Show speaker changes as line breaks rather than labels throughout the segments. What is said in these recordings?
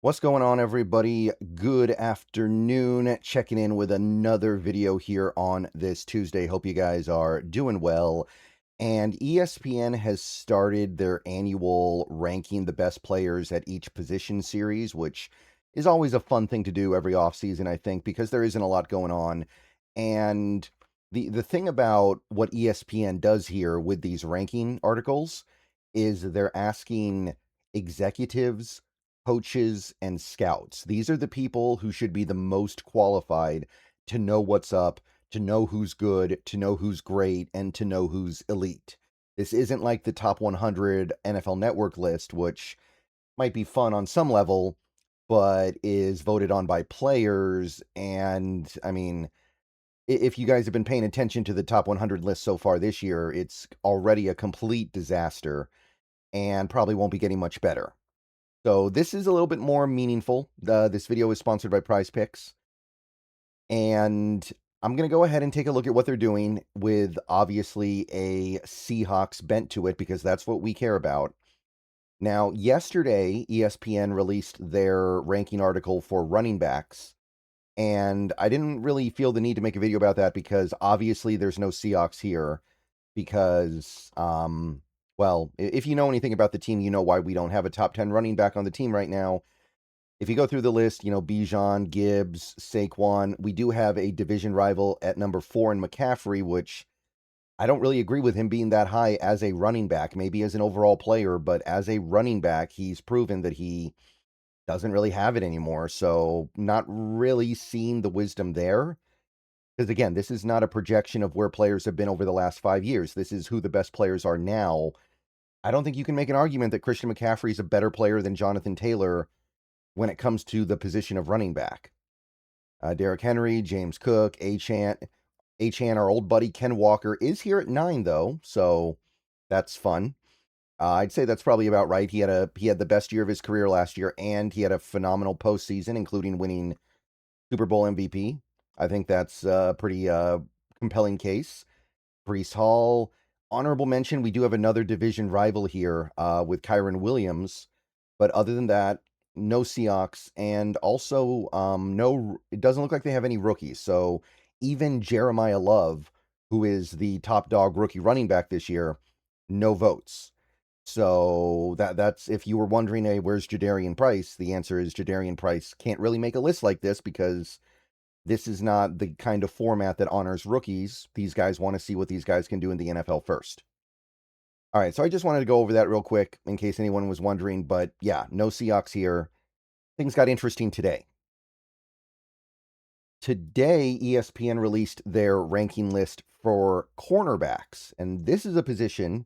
What's going on, everybody? Good afternoon. Checking in with another video here on this Tuesday. Hope you guys are doing well. And ESPN has started their annual ranking the best players at each position series, which is always a fun thing to do every offseason, I think, because there isn't a lot going on. And the thing about what ESPN does here with these ranking articles is they're asking executives, coaches, and scouts. These are the people who should be the most qualified to know what's up, to know who's good, to know who's great, and to know who's elite. This isn't like the top 100 NFL Network list, which might be fun on some level, but is voted on by players. And I mean, if you guys have been paying attention to the top 100 list so far this year, it's already a complete disaster and probably won't be getting much better. So this is a little bit more meaningful. This video is sponsored by PrizePicks, and I'm going to go ahead and take a look at what they're doing with obviously a Seahawks bent to it, because that's what we care about. Now, yesterday, ESPN released their ranking article for running backs, and I didn't really feel the need to make a video about that because obviously there's no Seahawks here because, well, if you know anything about the team, you know why we don't have a top 10 running back on the team right now. If you go through the list, Bijan, Gibbs, Saquon, we do have a division rival at number 4 in McCaffrey, which I don't really agree with him being that high as a running back, maybe as an overall player, but as a running back, he's proven that he doesn't really have it anymore. So not really seeing the wisdom there. Because again, this is not a projection of where players have been over the last 5 years. This is who the best players are now. I don't think you can make an argument that Christian McCaffrey is a better player than Jonathan Taylor when it comes to the position of running back. Derrick Henry, James Cook, Achan, our old buddy Ken Walker is here at 9, though, so that's fun. I'd say that's probably about right. He had the best year of his career last year, and he had a phenomenal postseason, including winning Super Bowl MVP. I think that's a pretty compelling case. Breece Hall, honorable mention. We do have another division rival here with Kyron Williams, but other than that, no Seahawks, and also no. It doesn't look like they have any rookies. So even Jeremiah Love, who is the top dog rookie running back this year, no votes. So that's if you were wondering, hey, where's Jadarian Price? The answer is Jadarian Price can't really make a list like this because this is not the kind of format that honors rookies. These guys want to see what these guys can do in the NFL first. All right, so I just wanted to go over that real quick in case anyone was wondering, but yeah, no Seahawks here. Things got interesting today. Today, ESPN released their ranking list for cornerbacks, and this is a position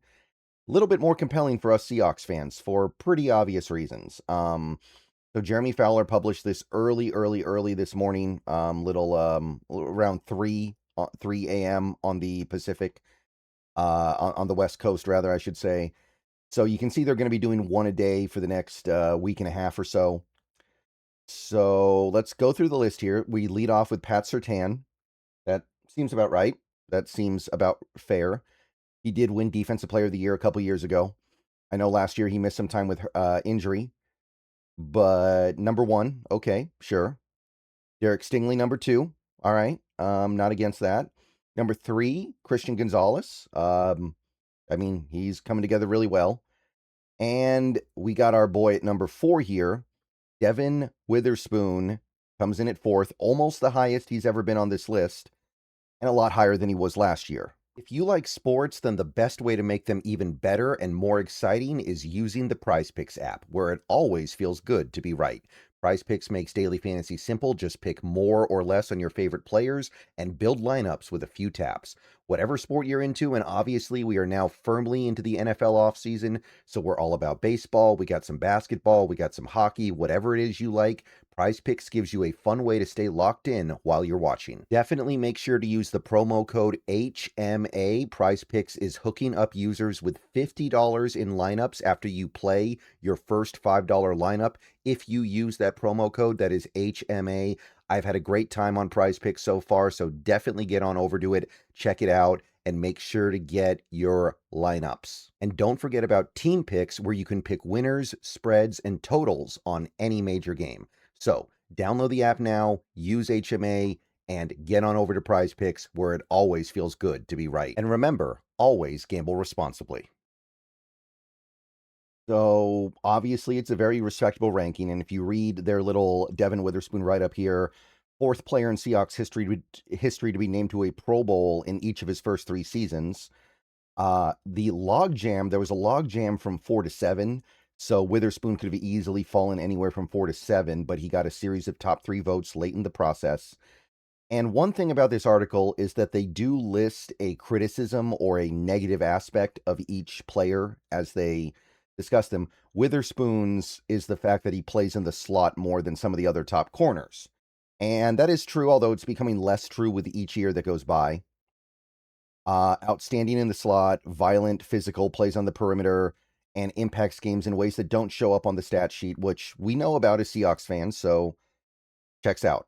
a little bit more compelling for us Seahawks fans for pretty obvious reasons. So Jeremy Fowler published this early this morning, around 3 a.m. on the Pacific, on the West Coast, rather, I should say. So you can see they're going to be doing one a day for the next week and a half or so. So let's go through the list here. We lead off with Pat Surtain. That seems about right. That seems about fair. He did win Defensive Player of the Year a couple years ago. I know last year he missed some time with injury. But number 1, okay, sure. Derek Stingley, number 2. All right. Not against that. Number 3, Christian Gonzalez. I mean, he's coming together really well. And we got our boy at number 4 here. Devon Witherspoon comes in at 4th, almost the highest he's ever been on this list, and a lot higher than he was last year. If you like sports, then the best way to make them even better and more exciting is using the PrizePicks app, where it always feels good to be right. PrizePicks makes daily fantasy simple. Just pick more or less on your favorite players and build lineups with a few taps. Whatever sport you're into, and obviously we are now firmly into the NFL offseason, so we're all about baseball. We got some basketball, we got some hockey, whatever it is you like. PrizePicks gives you a fun way to stay locked in while you're watching. Definitely make sure to use the promo code HMA. PrizePicks is hooking up users with $50 in lineups after you play your first $5 lineup. If you use that promo code, that is HMA. I've had a great time on PrizePicks so far, so definitely get on over to it. Check it out. and make sure to get your lineups. And don't forget about team picks, where you can pick winners, spreads, and totals on any major game. So download the app now, use HMA, and get on over to Prize Picks, where it always feels good to be right. And remember, always gamble responsibly. So obviously it's a very respectable ranking, and if you read their little Devon Witherspoon write-up here, fourth player in Seahawks history to be named to a Pro Bowl in each of his first 3 seasons. The logjam, there was a logjam from 4 to 7, so Witherspoon could have easily fallen anywhere from 4 to 7, but he got a series of top 3 votes late in the process. And one thing about this article is that they do list a criticism or a negative aspect of each player as they discuss them. Witherspoon's is the fact that he plays in the slot more than some of the other top corners. And that is true, although it's becoming less true with each year that goes by. Outstanding in the slot, violent, physical, plays on the perimeter, and impacts games in ways that don't show up on the stat sheet, which we know about as Seahawks fans, so checks out.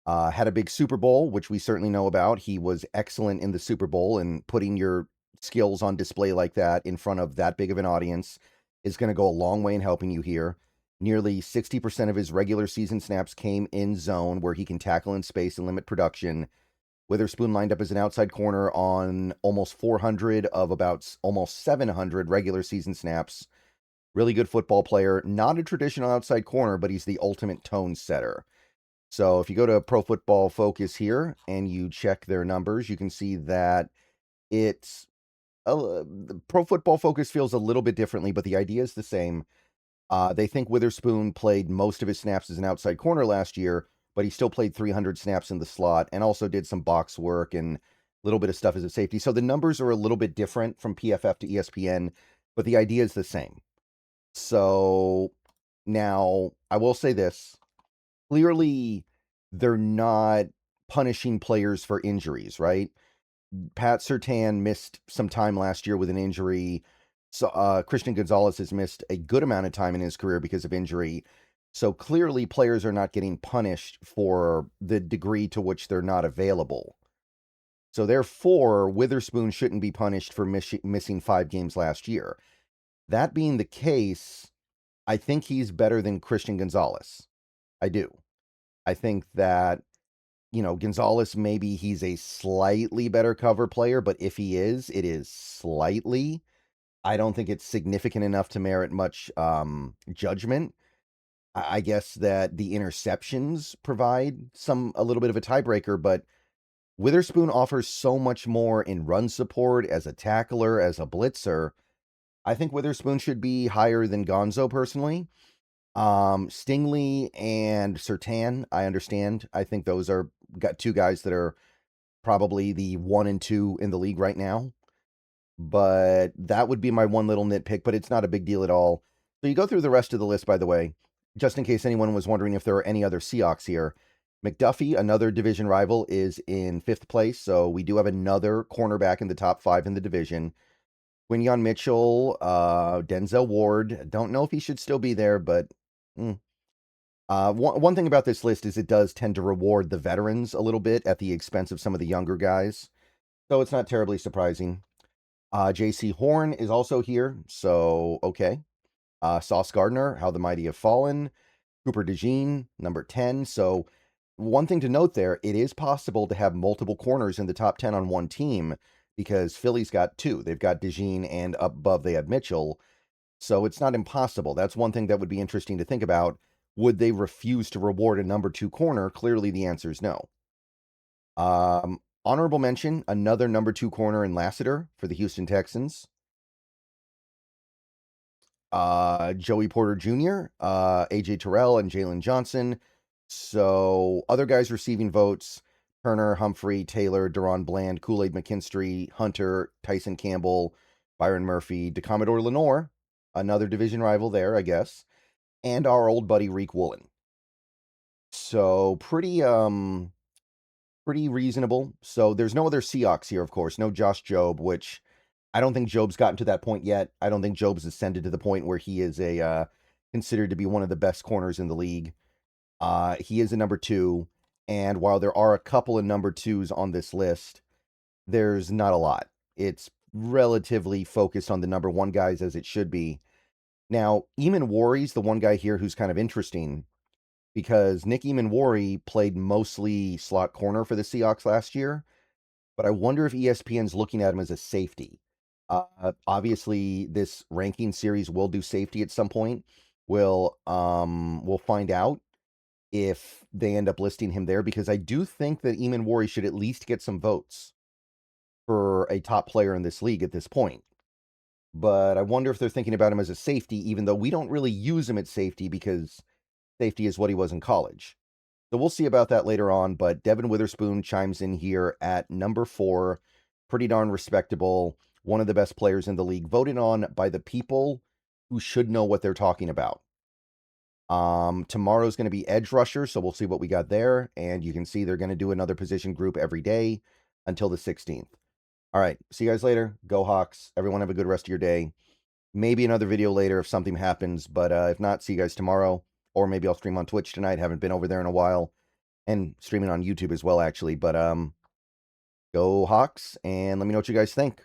Had a big Super Bowl, which we certainly know about. He was excellent in the Super Bowl, and putting your skills on display like that in front of that big of an audience is going to go a long way in helping you here. Nearly 60% of his regular season snaps came in zone, where he can tackle in space and limit production. Witherspoon lined up as an outside corner on almost 400 of about almost 700 regular season snaps. Really good football player. Not a traditional outside corner, but he's the ultimate tone setter. So if you go to Pro Football Focus here and you check their numbers, you can see that it's Pro Football Focus feels a little bit differently, but the idea is the same. They think Witherspoon played most of his snaps as an outside corner last year, but he still played 300 snaps in the slot and also did some box work and a little bit of stuff as a safety. So the numbers are a little bit different from PFF to ESPN, but the idea is the same. So now I will say this. Clearly, they're not punishing players for injuries, right? Pat Surtain missed some time last year with an injury. So Christian Gonzalez has missed a good amount of time in his career because of injury. So clearly, players are not getting punished for the degree to which they're not available. So therefore, Witherspoon shouldn't be punished for missing 5 games last year. That being the case, I think he's better than Christian Gonzalez. I do. I think that, Gonzalez, maybe he's a slightly better cover player, but if he is, it is slightly. I don't think it's significant enough to merit much judgment. I guess that the interceptions provide a little bit of a tiebreaker, but Witherspoon offers so much more in run support, as a tackler, as a blitzer. I think Witherspoon should be higher than Gonzo, personally. Stingley and Surtain, I understand. I think those got 2 guys that are probably the 1 and 2 in the league right now. But that would be my one little nitpick, but it's not a big deal at all. So you go through the rest of the list, by the way, just in case anyone was wondering if there are any other Seahawks here. McDuffie, another division rival, is in 5th place, so we do have another cornerback in the top 5 in the division. Quinyon Mitchell, Denzel Ward, don't know if he should still be there, but one thing about this list is it does tend to reward the veterans a little bit at the expense of some of the younger guys, so it's not terribly surprising. J.C. Horn is also here, so okay. Sauce Gardner, How the Mighty Have Fallen. Cooper DeJean, number 10. So one thing to note there, it is possible to have multiple corners in the top 10 on one team, because Philly's got 2. They've got DeJean, and up above they have Mitchell. So it's not impossible. That's one thing that would be interesting to think about. Would they refuse to reward a number 2 corner? Clearly the answer is no. Honorable mention, another number 2 corner in Lassiter for the Houston Texans. Joey Porter Jr., AJ Terrell, and Jalen Johnson. So other guys receiving votes: Turner, Humphrey, Taylor, Deron Bland, Kool-Aid McKinstry, Hunter, Tyson Campbell, Byron Murphy, DeCommodore Lenore, another division rival there, I guess, and our old buddy Reek Woolen. So pretty reasonable. So there's no other Seahawks here, of course. No Josh Jobe, which I don't think Job's gotten to that point yet. I don't think Job's ascended to the point where he is considered to be one of the best corners in the league. He is a number 2. And while there are a couple of number 2s on this list, there's not a lot. It's relatively focused on the number 1 guys as it should be. Now, Eamon Warry's the one guy here who's kind of interesting because Nick Eamon Warry played mostly slot corner for the Seahawks last year, but I wonder if ESPN's looking at him as a safety. Obviously, this ranking series will do safety at some point. We'll find out if they end up listing him there, because I do think that Eamon Warry should at least get some votes for a top player in this league at this point. But I wonder if they're thinking about him as a safety, even though we don't really use him at safety because safety is what he was in college. So we'll see about that later on, but Devon Witherspoon chimes in here at number 4. Pretty darn respectable. One of the best players in the league, voted on by the people who should know what they're talking about. Tomorrow's going to be edge rusher, so we'll see what we got there. And you can see they're going to do another position group every day until the 16th. All right, see you guys later. Go Hawks. Everyone have a good rest of your day. Maybe another video later if something happens, but if not, see you guys tomorrow. Or maybe I'll stream on Twitch tonight. Haven't been over there in a while. And streaming on YouTube as well, actually. But go Hawks, and let me know what you guys think.